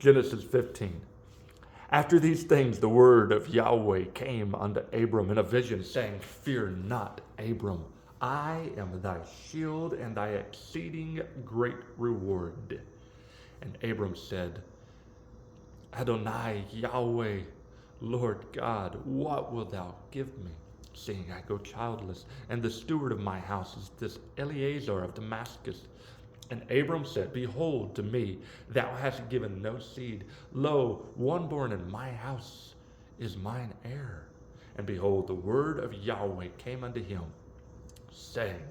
Genesis 15. After these things, the word of Yahweh came unto Abram in a vision, saying, Fear not, Abram. I am thy shield and thy exceeding great reward. And Abram said, Adonai, Yahweh, Lord God, what wilt thou give me, seeing I go childless, and the steward of my house is this Eleazar of Damascus? And Abram said, Behold, to me thou hast given no seed. Lo, one born in my house is mine heir. And behold, the word of Yahweh came unto him, saying,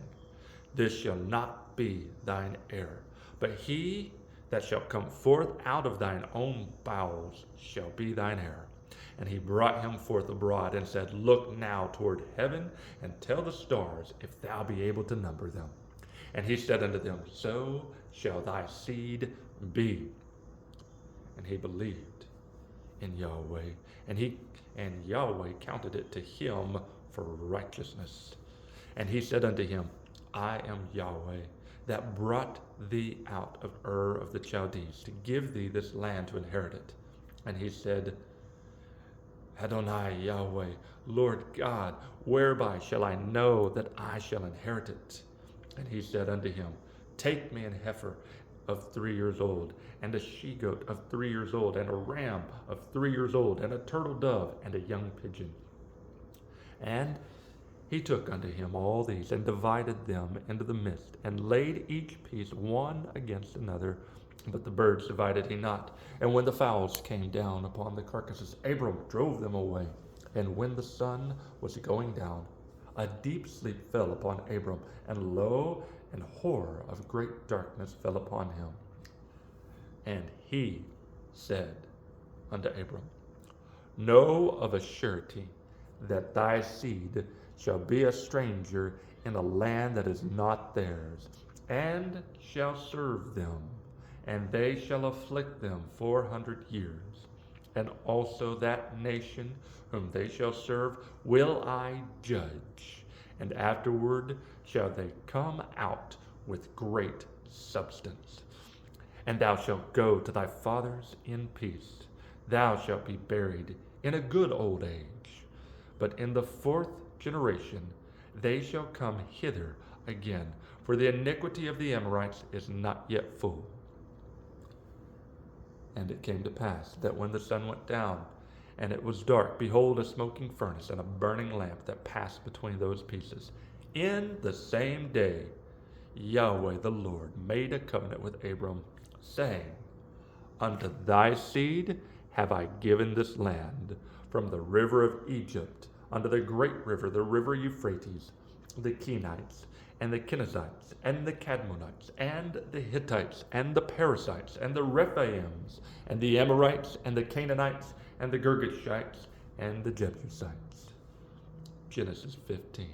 This shall not be thine heir, but he that shall come forth out of thine own bowels shall be thine heir. And he brought him forth abroad, and said, Look now toward heaven, and tell the stars, if thou be able to number them. And he said unto them, So shall thy seed be. And he believed in Yahweh, and Yahweh counted it to him for righteousness. And he said unto him, I am Yahweh, that brought thee out of Ur of the Chaldees, to give thee this land to inherit it. And he said, Adonai, Yahweh, Lord God, whereby shall I know that I shall inherit it? And he said unto him, Take me an heifer of 3 years old, and a she-goat of 3 years old, and a ram of 3 years old, and a turtle dove, and a young pigeon. And he took unto him all these, and divided them into the midst, and laid each piece one against another. But the birds divided he not. And when the fowls came down upon the carcasses, Abram drove them away. And when the sun was going down, a deep sleep fell upon Abram, and lo, an horror of great darkness fell upon him. And he said unto Abram, Know of a surety that thy seed shall be a stranger in a land that is not theirs, and shall serve them, and they shall afflict them 400 years. And also that nation whom they shall serve will I judge, and afterward shall they come out with great substance. And thou shalt go to thy fathers in peace. Thou shalt be buried in a good old age. But in the 4th generation they shall come hither again, for the iniquity of the Amorites is not yet full. And it came to pass that when the sun went down, and it was dark, behold, a smoking furnace and a burning lamp that passed between those pieces. In the same day Yahweh the Lord made a covenant with Abram, saying, Unto thy seed have I given this land, from the river of Egypt unto the great river, the river Euphrates, the Kenites, and the Kenizzites, and the Cadmonites, and the Hittites, and the Perizzites, and the Rephaims, and the Amorites, and the Canaanites, and the Girgashites, and the Jebusites. Genesis 15.